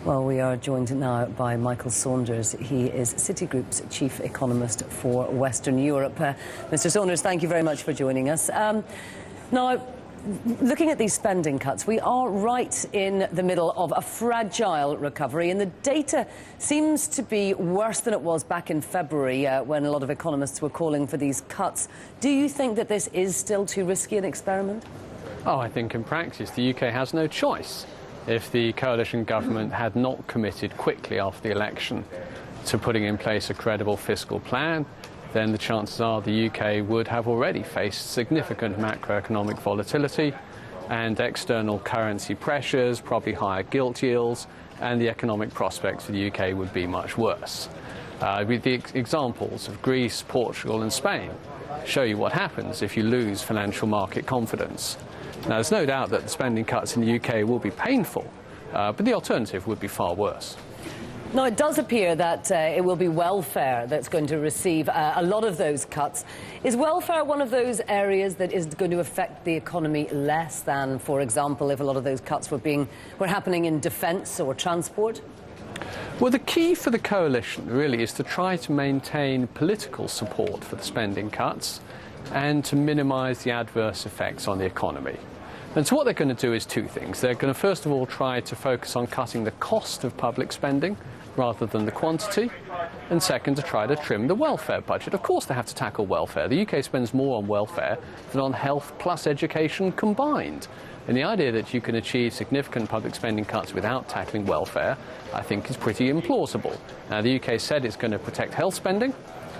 Well, we are joined now by Michael Saunders. He is Citigroup's chief economist for Western Europe. Mr. Saunders, thank you very much for joining us. Now, looking at these spending cuts, we are right in the middle of a fragile recovery, and the data seems to be worse than it was back in February when a lot of economists were calling for these cuts. Do you think that this is still too risky an experiment? Oh, I think in practice the UK has no choice. If the coalition government had not committed quickly after the election to putting in place a credible fiscal plan, then the chances are the UK would have already faced significant macroeconomic volatility and external currency pressures, probably higher gilt yields, and the economic prospects for the UK would be much worse. With the examples of Greece, Portugal and Spain show you what happens if you lose financial market confidence. Now, there's no doubt that the spending cuts in the UK will be painful, but the alternative would be far worse. Now, it does appear that it will be welfare that's going to receive a lot of those cuts. Is welfare one of those areas that is going to affect the economy less than, for example, if a lot of those cuts were happening in defence or transport? Well, the key for the coalition really is to try to maintain political support for the spending cuts and to minimise the adverse effects on the economy. And so what they're going to do is two things. They're going to first of all try to focus on cutting the cost of public spending rather than the quantity, and second, to try to trim the welfare budget. Of course they have to tackle welfare. The UK spends more on welfare than on health plus education combined. And the idea that you can achieve significant public spending cuts without tackling welfare, I think, is pretty implausible. Now, the UK said it's going to protect health spending,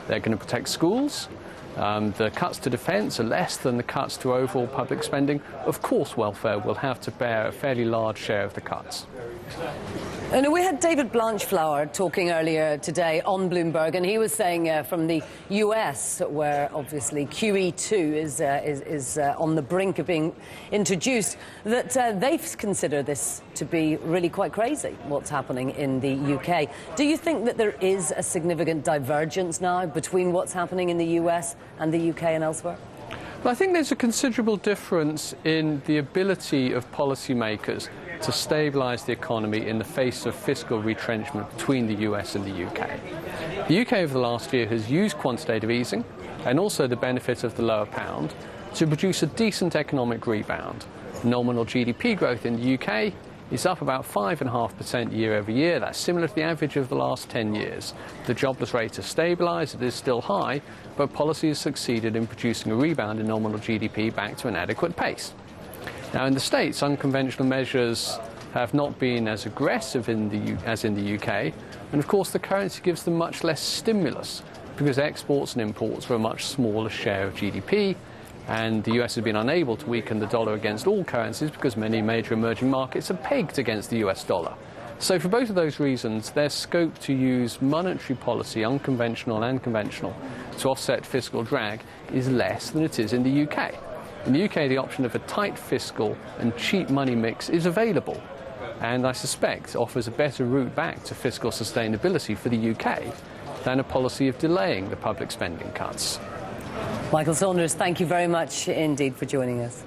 they're going to protect schools. The cuts to defence are less than the cuts to overall public spending. Of course, welfare will have to bear a fairly large share of the cuts. And we had David Blanchflower talking earlier today on Bloomberg, and he was saying from the US, where obviously QE2 is on the brink of being introduced, that they consider this to be really quite crazy, what's happening in the UK. Do you think that there is a significant divergence now between what's happening in the US and the UK and elsewhere? Well, I think there's a considerable difference in the ability of policymakers to stabilise the economy in the face of fiscal retrenchment between the US and the UK. The UK over the last year has used quantitative easing and also the benefit of the lower pound to produce a decent economic rebound. Nominal GDP growth in the UK is up about 5.5% year over year. That's similar to the average of the last 10 years. The jobless rate has stabilised, it is still high, but policy has succeeded in producing a rebound in nominal GDP back to an adequate pace. Now, in the States, unconventional measures have not been as aggressive as in the UK, and of course the currency gives them much less stimulus because exports and imports are a much smaller share of GDP, and the US has been unable to weaken the dollar against all currencies because many major emerging markets are pegged against the US dollar. So for both of those reasons, there's scope to use monetary policy, unconventional and conventional, to offset fiscal drag is less than it is in the UK. In the UK, the option of a tight fiscal and cheap money mix is available, and I suspect offers a better route back to fiscal sustainability for the UK than a policy of delaying the public spending cuts. Michael Saunders, thank you very much indeed for joining us.